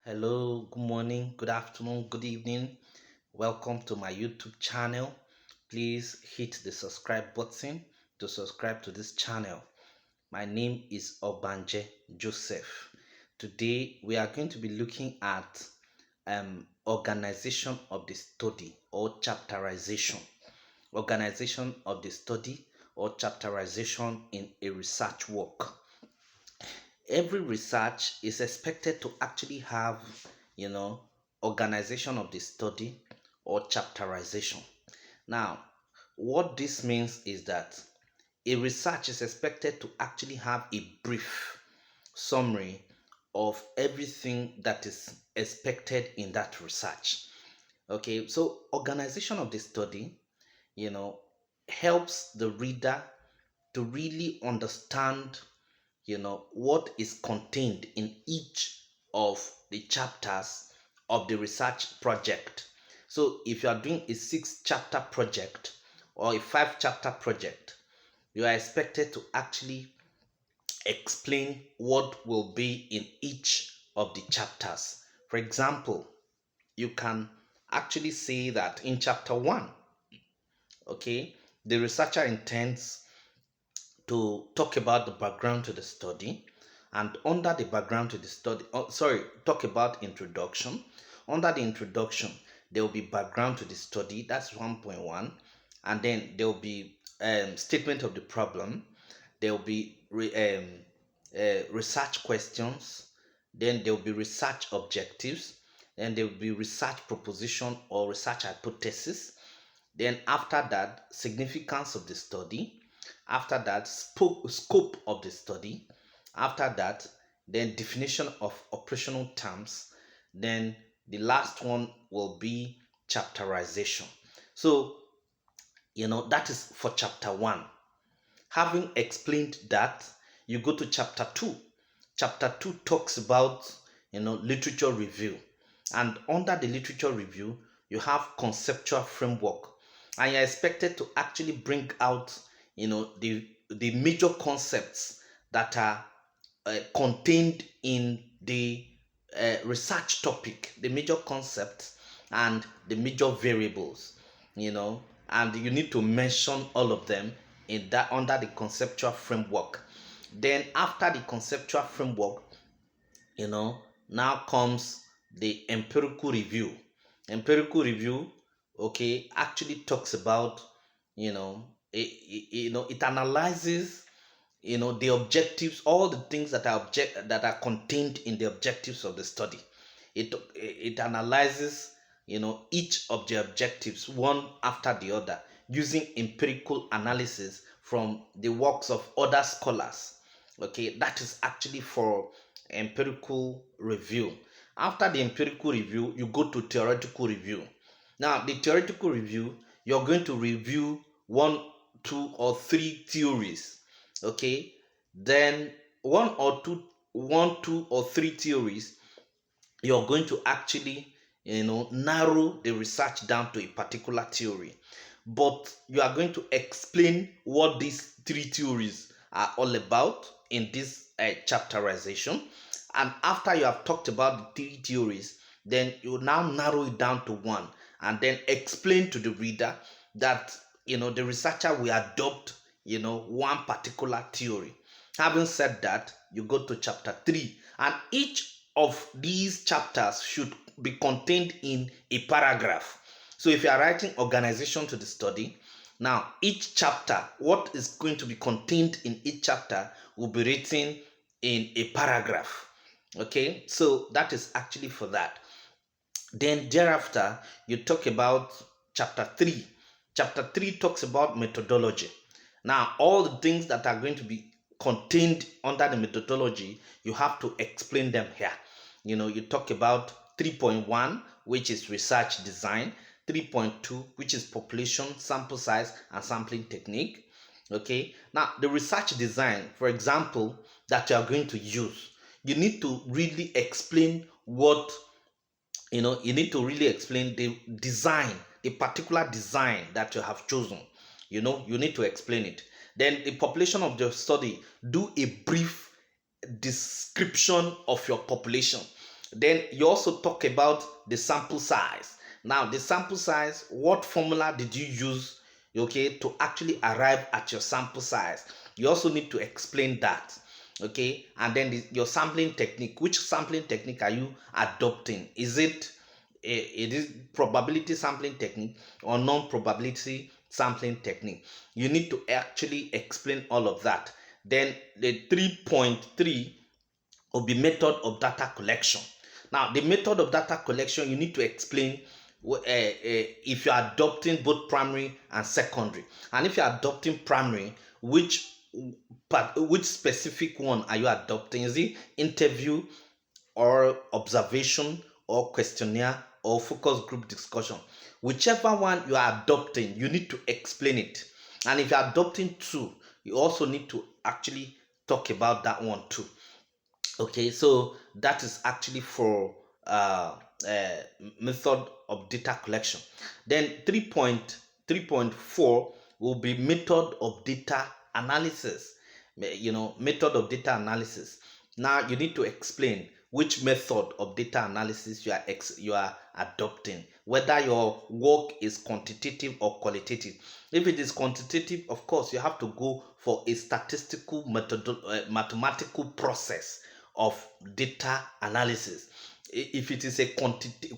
Hello, good morning, good afternoon, good evening. Welcome to my YouTube channel. Please hit the subscribe button to subscribe to this channel. My name is Obanje Joseph. Today we are going to be looking at organization of the study or chapterization. Organization of the study or chapterization in a research work. Every research is expected to actually have, you know, organization of the study or chapterization. Now, what this means is that a research is expected to actually have a brief summary of everything that is expected in that research. Okay, so organization of the study, you know, helps the reader to really understand what is contained in each of the chapters of the research project. So if you are doing a 6 chapter project or a 5 chapter project, you are expected to actually explain what will be in each of the chapters. For example, you can actually say that in chapter 1, okay, the researcher intends to talk about the background to the study, and under the background to the study, talk about introduction. Under the introduction, there will be background to the study, that's 1.1, and then there will be statement of the problem. There will be research questions, then there will be research objectives, then there will be research proposition or research hypothesis. Then after that, significance of the study. After that, scope of the study. After that, then definition of operational terms. Then the last one will be chapterization. So, that is for chapter 1. Having explained that, you go to chapter 2. Chapter 2 talks about, literature review. And under the literature review, you have conceptual framework. And you're expected to actually bring out, the major concepts that are contained in the research topic, the major concepts and the major variables, and you need to mention all of them in that under the conceptual framework. Then after the conceptual framework, now comes the empirical review. Empirical review, okay, actually talks about, it analyzes, the objectives, all the things that are contained in the objectives of the study. It analyzes, each of the objectives one after the other using empirical analysis from the works of other scholars. Okay, that is actually for empirical review. After the empirical review, you go to theoretical review. Now, the theoretical review, you're going to review one, two, or three theories. Okay, then one, two, or three theories, you're going to actually, narrow the research down to a particular theory. But you are going to explain what these three theories are all about in this chapterization. And after you have talked about the three theories, then you now narrow it down to one and then explain to the reader that, the researcher will adopt, one particular theory. Having said that, you go to chapter 3, and each of these chapters should be contained in a paragraph. So if you are writing organization to the study, now each chapter, what is going to be contained in each chapter will be written in a paragraph. Okay, so that is actually for that. Then thereafter, you talk about chapter 3. Chapter 3 talks about methodology. Now, all the things that are going to be contained under the methodology, you have to explain them here. You talk about 3.1, which is research design, 3.2, which is population, sample size, and sampling technique. Okay, now the research design, for example, that you are going to use, you need to really explain what you need to really explain the design, the particular design that you have chosen. You need to explain it. Then the population of the study, do a brief description of your population. Then you also talk about the sample size. Now, the sample size, what formula did you use, okay, to actually arrive at your sample size? You also need to explain that, okay. And then your sampling technique. Which sampling technique are you adopting? Is it it is probability sampling technique or non-probability sampling technique? You need to actually explain all of that. Then the 3.3 will be method of data collection. Now, the method of data collection, you need to explain if you are adopting both primary and secondary. And if you are adopting primary, which specific one are you adopting? Is it interview or observation or questionnaire or focus group discussion? Whichever one you are adopting, you need to explain it. And if you're adopting two, you also need to actually talk about that one too. Okay, so that is actually for uh, method of data collection. Then 3.3.4 will be method of data analysis. Method of data analysis. Now you need to explain which method of data analysis you are adopting, whether your work is quantitative or qualitative. If it is quantitative, of course you have to go for a statistical mathematical process of data analysis. If it is a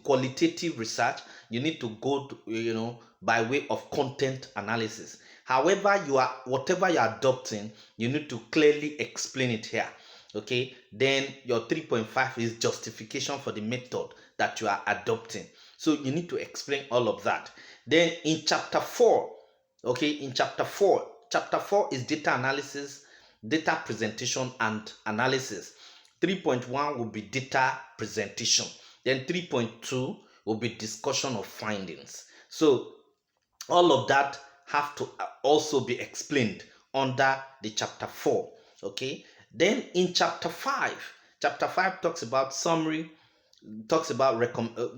qualitative research, you need to go to, by way of content analysis. However, whatever you are adopting, you need to clearly explain it here. Okay, then your 3.5 is justification for the method that you are adopting. So you need to explain all of that. Then in chapter 4, okay, chapter 4 is data analysis, data presentation and analysis. 3.1 will be data presentation. Then 3.2 will be discussion of findings. So all of that have to also be explained under the chapter 4. Okay. Then in chapter 5 talks about summary, talks about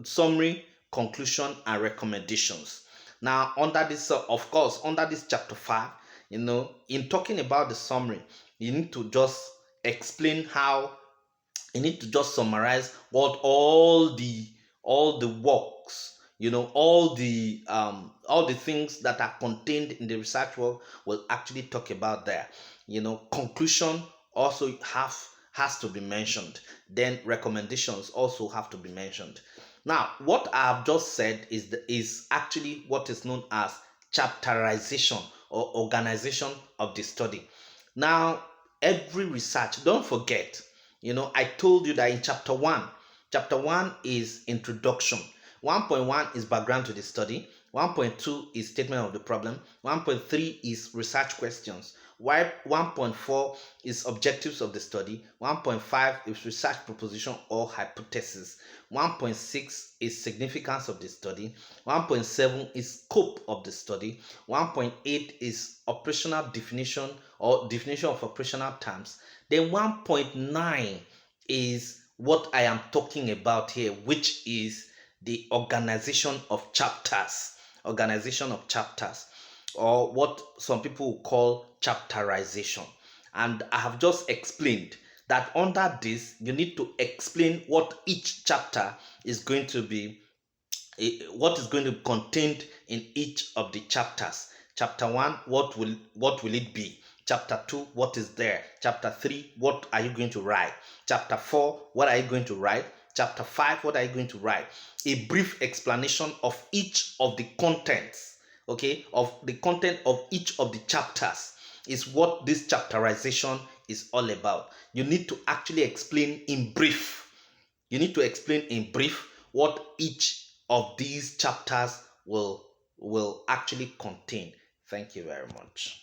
summary, conclusion, and recommendations. Now, under this, of course, under this chapter 5, in talking about the summary, you need to just explain how you need to just summarize what all the works, all the things that are contained in the research work will actually talk about there. Conclusion also has to be mentioned. Then recommendations also have to be mentioned. Now, what I have just said is actually what is known as chapterization or organization of the study. Now, every research, don't forget, I told you that in chapter 1 is introduction. 1.1 is background to the study. 1.2 is statement of the problem. 1.3 is research questions. While 1.4 is objectives of the study. 1.5 is research proposition or hypothesis. 1.6 is significance of the study. 1.7 is scope of the study. 1.8 is operational definition or definition of operational terms. Then 1.9 is what I am talking about here, which is the organization of chapters. Organization of chapters, or what some people will call chapterization. And I have just explained that under this, you need to explain what each chapter is going to be, what is going to be contained in each of the chapters. Chapter 1, what will it be? Chapter 2, what is there? Chapter 3, what are you going to write? Chapter 4, what are you going to write? Chapter 5, what are you going to write? A brief explanation of each of the contents, okay, of the content of each of the chapters is what this chapterization is all about. You need to actually explain in brief. You need to explain in brief what each of these chapters will actually contain. Thank you very much.